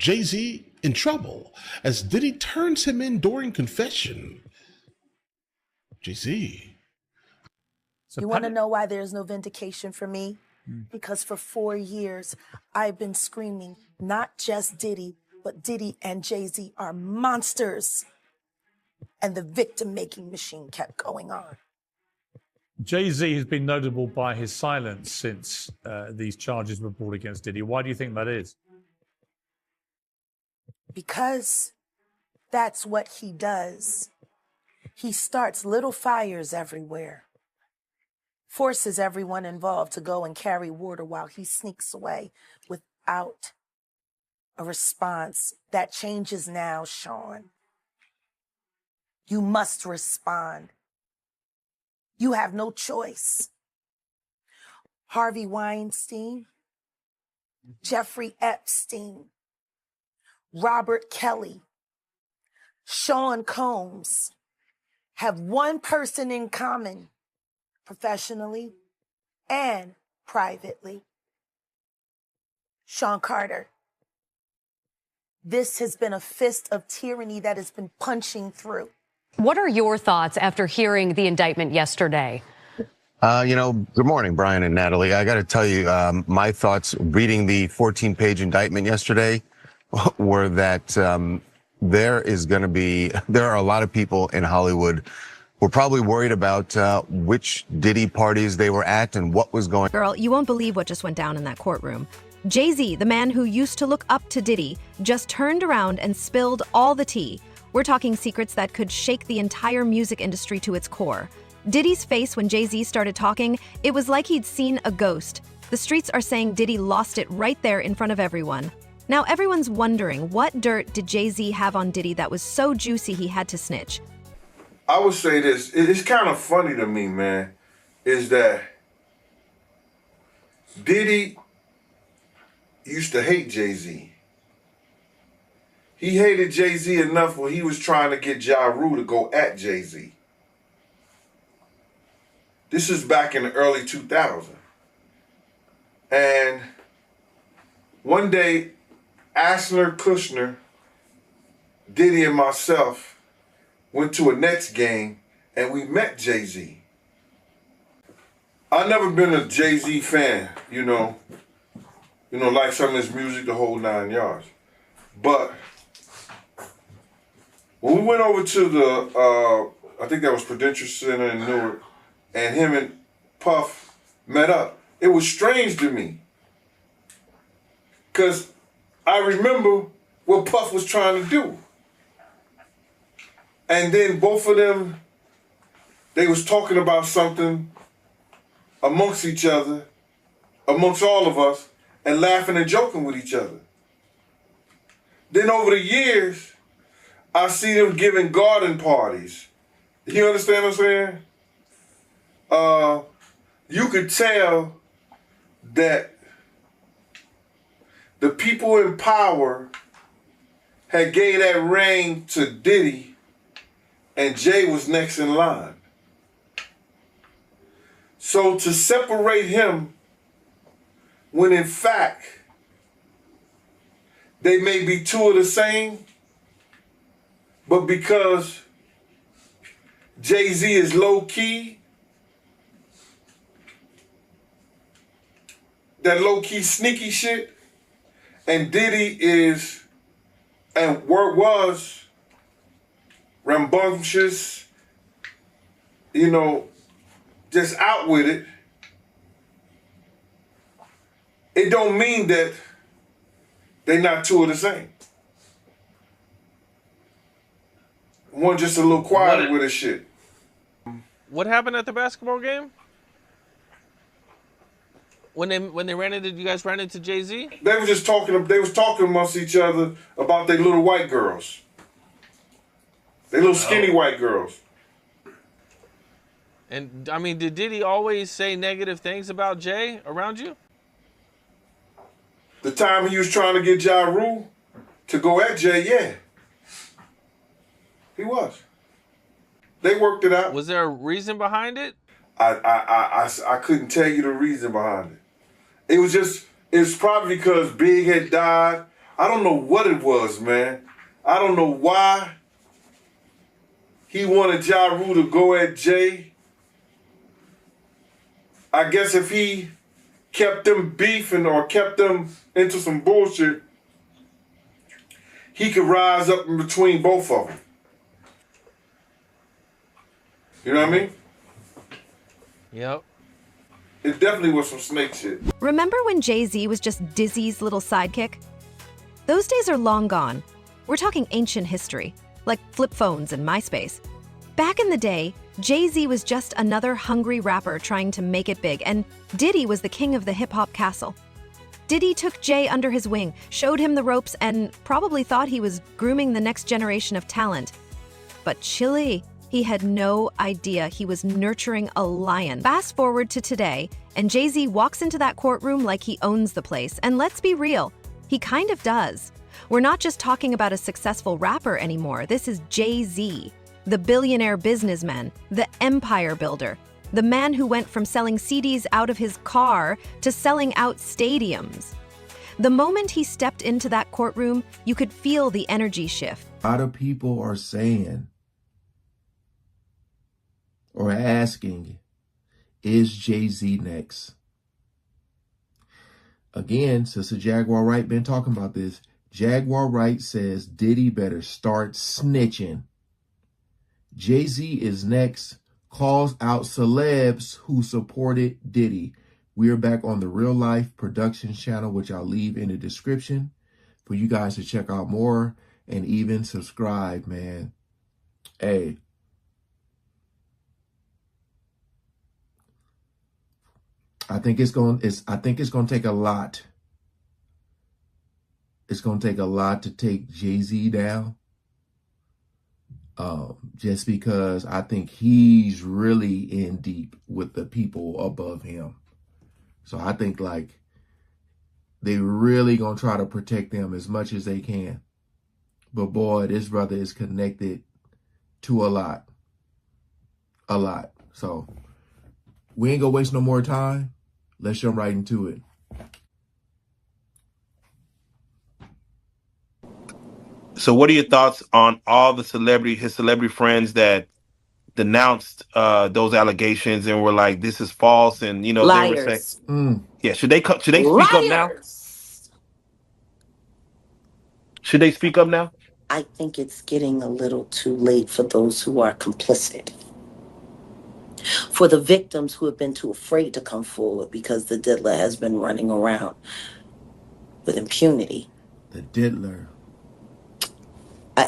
Jay-Z in trouble as Diddy turns him in during confession. Jay-Z. You want to know why there's no vindication for me? Because for 4 years, I've been screaming, not just Diddy, but Diddy and Jay-Z are monsters. And the victim-making machine kept going on. Jay-Z has been notable by his silence since these charges were brought against Diddy. Why do you think that is? Because that's what he does. He starts little fires everywhere, forces everyone involved to go and carry water while he sneaks away without a response. That changes now, Sean. You must respond. You have no choice. Harvey Weinstein, Jeffrey Epstein, Robert Kelly, Sean Combs have one person in common, professionally and privately. Sean Carter. This has been a fist of tyranny that has been punching through. What are your thoughts after hearing the indictment yesterday? Good morning, Brian and Natalie. I got to tell you, my thoughts reading the 14-page indictment yesterday were that there are a lot of people in Hollywood who are probably worried about which Diddy parties they were at and what was going on. Girl, you won't believe what just went down in that courtroom. Jay-Z, the man who used to look up to Diddy, just turned around and spilled all the tea. We're talking secrets that could shake the entire music industry to its core. Diddy's face when Jay-Z started talking, it was like he'd seen a ghost. The streets are saying Diddy lost it right there in front of everyone. Now everyone's wondering, what dirt did Jay-Z have on Diddy that was so juicy he had to snitch? I would say this, it's kind of funny to me, man, is that Diddy used to hate Jay-Z. He hated Jay-Z enough when he was trying to get Ja Rule to go at Jay-Z. This is back in the early 2000s. And one day, Asner, Kushner, Diddy, and myself went to a Nets game and we met Jay-Z. I've never been a Jay-Z fan, like some of his music, the whole 9 yards. But when we went over to the, I think that was Prudential Center in Newark, and him and Puff met up, it was strange to me. Because I remember what Puff was trying to do. And then both of them, they was talking about something amongst each other, amongst all of us, and laughing and joking with each other. Then over the years, I see them giving garden parties. You understand what I'm saying? You could tell that the people in power had gave that ring to Diddy, and Jay was next in line. So to separate him, when in fact they may be two of the same, but because Jay-Z is low-key, that low-key sneaky shit, and Diddy is, and was, rambunctious, just out with it, it don't mean that they not two of the same. One just a little quieter with his shit. What happened at the basketball game? When they ran into, you guys ran into Jay-Z? They was just talking. They was talking amongst each other about their little white girls. They little skinny white girls. And I mean, did Diddy always say negative things about Jay around you? The time he was trying to get Ja Rule to go at Jay, yeah. He was. They worked it out. Was there a reason behind it? I couldn't tell you the reason behind it. It was probably because Big had died. I don't know what it was, man. I don't know why he wanted Ja Rule to go at Jay. I guess if he kept them beefing or kept them into some bullshit, he could rise up in between both of them. You know what I mean? Yep. It definitely was some snake shit. Remember when Jay-Z was just Dizzy's little sidekick? Those days are long gone. We're talking ancient history, like flip phones and MySpace. Back in the day, Jay-Z was just another hungry rapper trying to make it big, and Diddy was the king of the hip-hop castle. Diddy took Jay under his wing, showed him the ropes, and probably thought he was grooming the next generation of talent. But chilly, he had no idea he was nurturing a lion. Fast forward to today, and Jay-Z walks into that courtroom like he owns the place, and let's be real, he kind of does. We're not just talking about a successful rapper anymore. This is Jay-Z, the billionaire businessman, the empire builder, the man who went from selling CDs out of his car to selling out stadiums. The moment he stepped into that courtroom, you could feel the energy shift. A lot of people are saying or asking, is Jay-Z next? Again, Sister Jaguar Wright been talking about this. Jaguar Wright says Diddy better start snitching. Jay-Z is next, calls out celebs who supported Diddy. We are back on the Real Life Productions channel, which I'll leave in the description for you guys to check out more and even subscribe, man. Hey. I think it's going to take a lot. It's going to take a lot to take Jay-Z down. Just because I think he's really in deep with the people above him. So I think like they really going to try to protect them as much as they can. But boy, this brother is connected to a lot. A lot. So we ain't going to waste no more time. Let's jump right into it. So what are your thoughts on all the his celebrity friends that denounced those allegations and were like, this is false, and you know, Liars. they were saying, yeah, should they speak up now? Should they speak up now? I think it's getting a little too late for those who are complicit. For the victims who have been too afraid to come forward because the diddler has been running around with impunity. The diddler.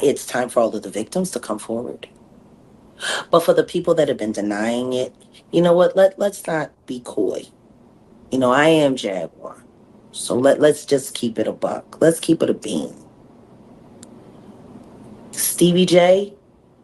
It's time for all of the victims to come forward. But for the people that have been denying it, you know what? Let's not be coy. You know, I am Jaguar. So let's just keep it a buck. Let's keep it a bean. Stevie J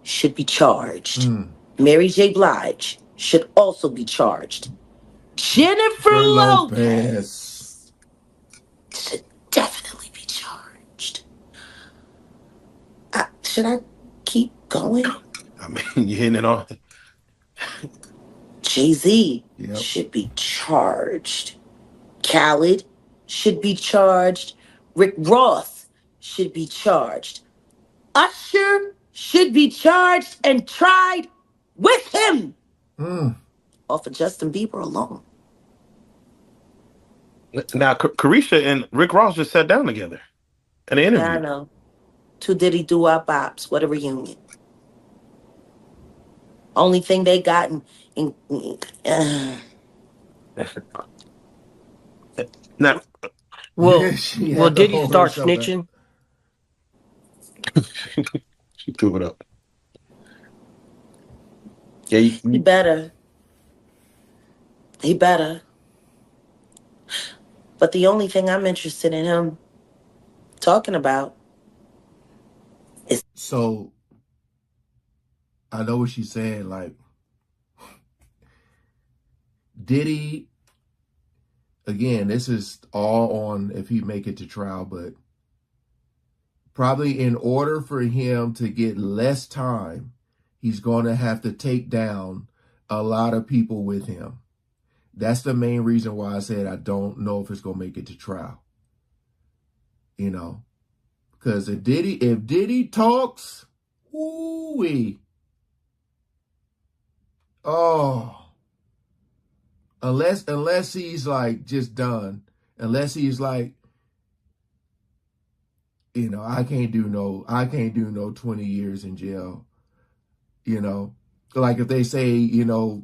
should be charged. Mary J. Blige should also be charged. Jennifer Lopez should definitely be charged. Should I keep going? I mean, you're hitting it on. Jay-Z should be charged. Khaled should be charged. Rick Ross should be charged. Usher should be charged and tried with him. Off of Justin Bieber alone. Now, Carisha and Rick Ross just sat down together in an interview. Yeah, I know. Two Diddy doo-wop bops. What a reunion. Only thing they got now, will Diddy start snitching? She threw it up. Yeah, he better. He better. But the only thing I'm interested in him talking about is... So, I know what she's saying, like, Diddy, again, this is all on if he make it to trial, but probably in order for him to get less time, he's going to have to take down a lot of people with him. That's the main reason why I said I don't know if it's going to make it to trial. You know, Because if Diddy talks, ooh-wee. Oh. Unless he's like just done. Unless he's like, you know, I can't do no 20 years in jail. You know. Like if they say, you know,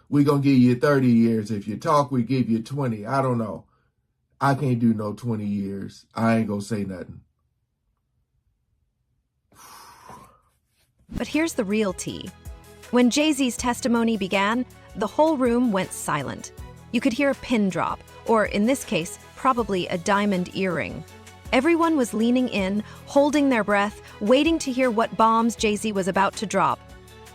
we're gonna give you 30 years. If you talk, we give you 20. I don't know. I can't do no 20 years. I ain't gonna say nothing. But here's the real tea. When Jay-Z's testimony began, the whole room went silent. You could hear a pin drop, or in this case, probably a diamond earring. Everyone was leaning in, holding their breath, waiting to hear what bombs Jay-Z was about to drop.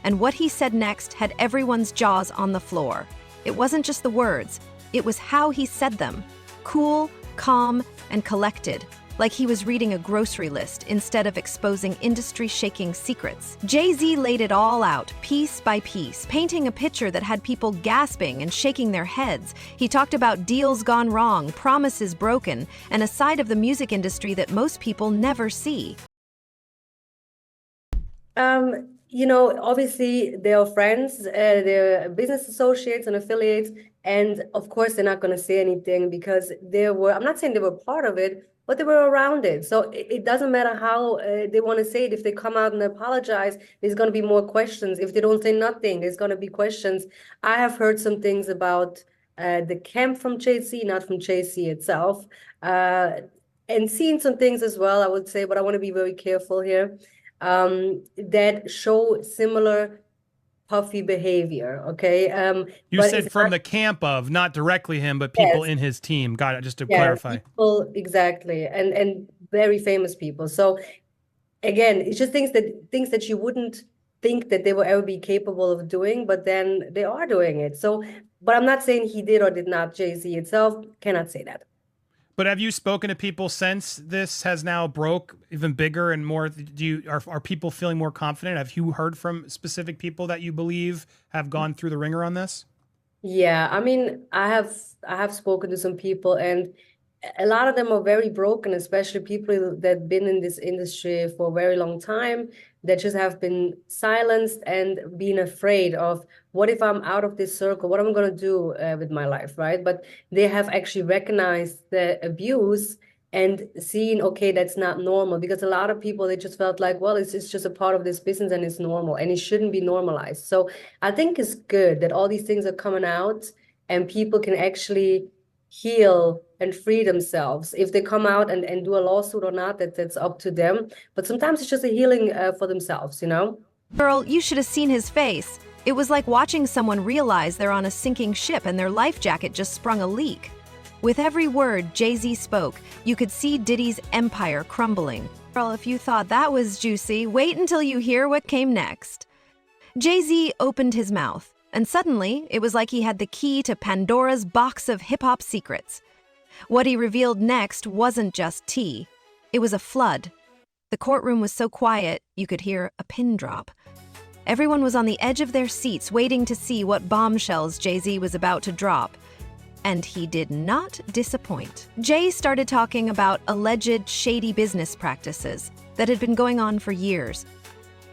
And what he said next had everyone's jaws on the floor. It wasn't just the words, it was how he said them. Cool, calm, and collected, like he was reading a grocery list instead of exposing industry-shaking secrets. Jay-Z laid it all out, piece by piece, painting a picture that had people gasping and shaking their heads. He talked about deals gone wrong, promises broken, and a side of the music industry that most people never see. You know, obviously they are friends, they're business associates and affiliates, and of course they're not going to say anything because I'm not saying they were part of it, but they were around it. So it doesn't matter how they want to say it. If they come out and apologize, there's going to be more questions. If they don't say nothing, there's going to be questions. I have heard some things about the camp from Jay-Z, not from Jay-Z itself, and seen some things as well, I would say, but I want to be very careful here. That show similar puffy behavior, okay? You said from the camp of, not directly him, but people in his team. Got it, just to clarify. People, exactly, and very famous people. So again, it's just things that you wouldn't think that they will ever be capable of doing, but then they are doing it. So, but I'm not saying he did or did not. Jay-Z itself cannot say that. But have you spoken to people since this has now broke even bigger and more? Are people feeling more confident? Have you heard from specific people that you believe have gone through the ringer on this? Yeah, I mean, I have spoken to some people, and a lot of them are very broken, especially people that been in this industry for a very long time, that just have been silenced and been afraid of, what if I'm out of this circle? What am I going to do with my life, right? But they have actually recognized the abuse and seen, okay, that's not normal. Because a lot of people, they just felt like, well, it's just a part of this business and it's normal and it shouldn't be normalized. So I think it's good that all these things are coming out and people can actually heal and free themselves. If they come out and do a lawsuit or not, that's up to them. But sometimes it's just a healing for themselves, you know? Girl, you should have seen his face. It was like watching someone realize they're on a sinking ship and their life jacket just sprung a leak. With every word Jay-Z spoke, you could see Diddy's empire crumbling. Girl, if you thought that was juicy, wait until you hear what came next. Jay-Z opened his mouth, and suddenly it was like he had the key to Pandora's box of hip-hop secrets. What he revealed next wasn't just tea. It was a flood. The courtroom was so quiet, you could hear a pin drop. Everyone was on the edge of their seats waiting to see what bombshells Jay-Z was about to drop. And he did not disappoint. Jay started talking about alleged shady business practices that had been going on for years.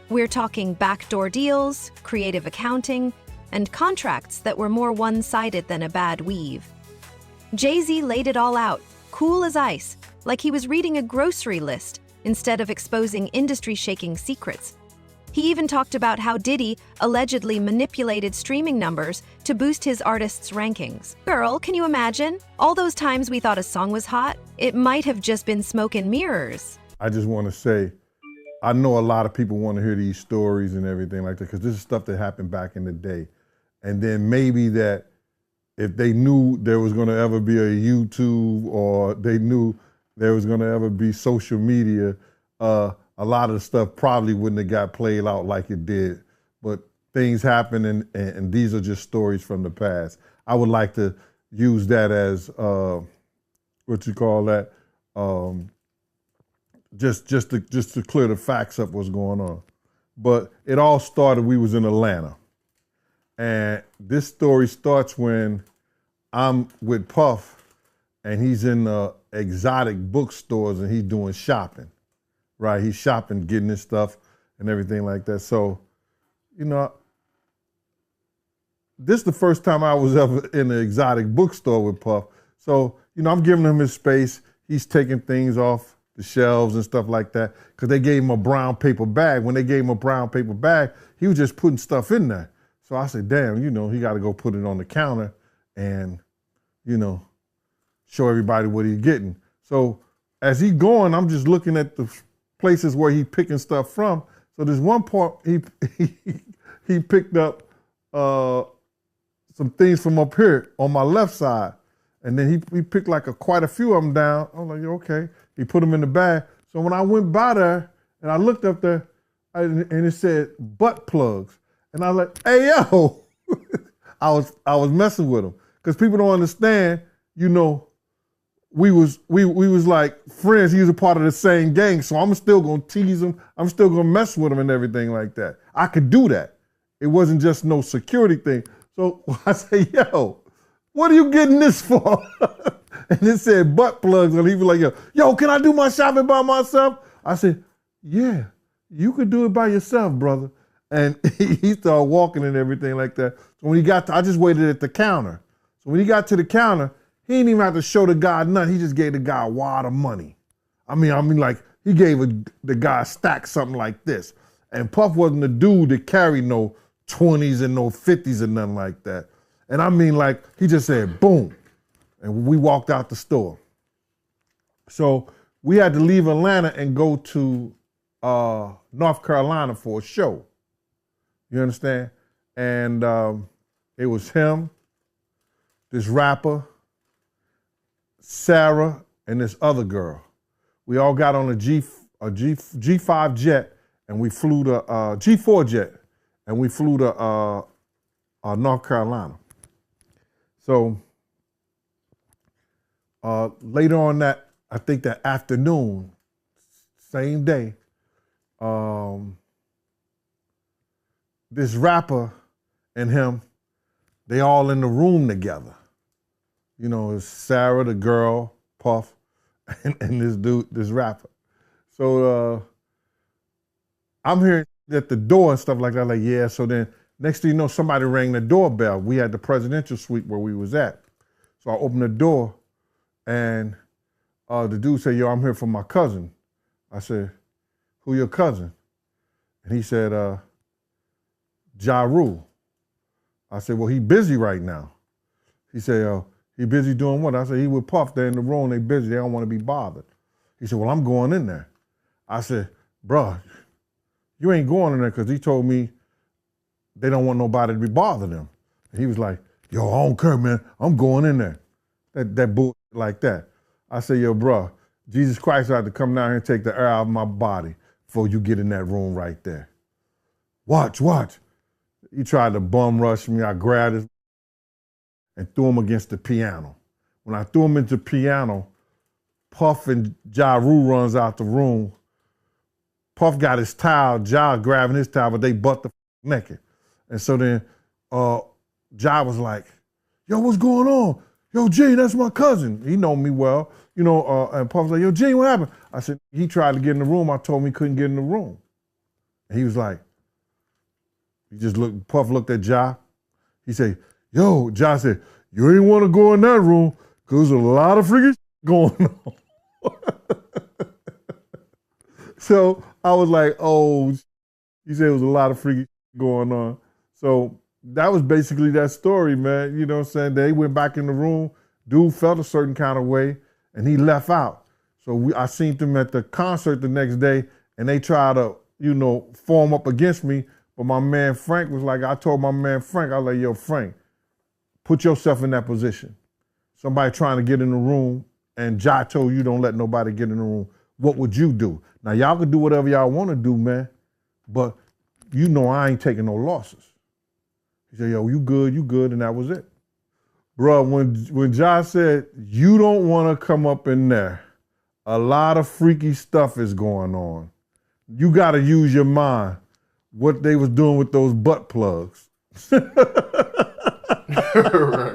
We're talking backdoor deals, creative accounting, and contracts that were more one-sided than a bad weave. Jay-Z laid it all out, cool as ice, like he was reading a grocery list instead of exposing industry-shaking secrets. He even talked about how Diddy allegedly manipulated streaming numbers to boost his artists' rankings. Girl, can you imagine? All those times we thought a song was hot, it might have just been smoke and mirrors. I just want to say, I know a lot of people want to hear these stories and everything like that, because this is stuff that happened back in the day. And then maybe that if they knew there was going to ever be a YouTube, or they knew there was going to ever be social media, a lot of the stuff probably wouldn't have got played out like it did. But things happen, and these are just stories from the past. I would like to use that as, what you call that, just to clear the facts up what's going on. But it all started, we was in Atlanta. And this story starts when I'm with Puff, and he's in exotic bookstores and he's doing shopping. right? He's shopping, getting his stuff and everything like that. So, you know, this is the first time I was ever in an exotic bookstore with Puff. So, you know, I'm giving him his space. He's taking things off the shelves and stuff like that because they gave him a brown paper bag. When they gave him a brown paper bag, he was just putting stuff in there. So I said, damn, you know, he got to go put it on the counter and, you know, show everybody what he's getting. So as he's going, I'm just looking at the places where he's picking stuff from. So there's one part he picked up some things from up here on my left side. And then he picked like quite a few of them down. I was like, okay. He put them in the bag. So when I went by there and I looked up there and it said butt plugs. And I was like, hey, yo. I was messing with him. Because people don't understand, you know, we was like friends. He was a part of the same gang. So I'm still going to tease him. I'm still going to mess with him and everything like that. I could do that. It wasn't just no security thing. So I say, yo, what are you getting this for? And it said butt plugs. And he was like, yo, can I do my shopping by myself? I said, yeah, you could do it by yourself, brother. And he started walking and everything like that. So when he got I just waited at the counter. So when he got to the counter, he didn't even have to show the guy nothing. He just gave the guy a wad of money. I mean, like he gave the guy a stack something like this. And Puff wasn't the dude that carried no 20s and no 50s or nothing like that. And I mean, like, he just said, boom. And we walked out the store. So we had to leave Atlanta and go to North Carolina for a show. You understand? And it was him, this rapper, Sarah, and this other girl. We all got on a G5 jet, and we flew to G4 jet, and we flew to North Carolina. So later on that, I think that afternoon, same day, this rapper and him, they all in the room together. You know, it's Sarah, the girl, Puff, and this dude, this rapper. So I'm hearing at the door and stuff like that, like, yeah, so then next thing you know, somebody rang the doorbell. We had the presidential suite where we was at. So I opened the door and the dude said, yo, I'm here for my cousin. I said, who your cousin? And he said, Ja Rule. I said, well, he busy right now. He said, he busy doing what? I said, he with Puff. They're in the room, they busy, they don't want to be bothered. He said, well, I'm going in there. I said, bruh, you ain't going in there because he told me they don't want nobody to be bothering them. And he was like, yo, I don't care, man. I'm going in there. That bullshit like that. I said, yo, bruh, Jesus Christ had to come down here and take the air out of my body before you get in that room right there. Watch. He tried to bum rush me. I grabbed his and threw him against the piano. When I threw him into the piano, Puff and Ja Rule runs out the room. Puff got his towel, Ja grabbing his towel, but they butt the naked. And so then Ja was like, yo, what's going on? Yo, Gene, that's my cousin. He know me well. You know, and Puff was like, yo, Gene, what happened? I said, he tried to get in the room. I told him he couldn't get in the room. And he was like, Puff looked at Ja. He said, yo, Ja said, you ain't want to go in that room because there's a lot of freaking going on. So I was like, oh, he said it was a lot of freaking going on. So that was basically that story, man. You know what I'm saying? They went back in the room. Dude felt a certain kind of way, and he left out. So I seen them at the concert the next day, and they tried to, you know, form up against me. But my man Frank was like, I told my man Frank, I was like, yo, Frank, put yourself in that position. Somebody trying to get in the room, and Ja told you don't let nobody get in the room. What would you do? Now, y'all can do whatever y'all want to do, man, but you know I ain't taking no losses. He said, yo, you good, and that was it. Bro, when Ja said, you don't want to come up in there, a lot of freaky stuff is going on. You got to use your mind. What they was doing with those butt plugs. Right.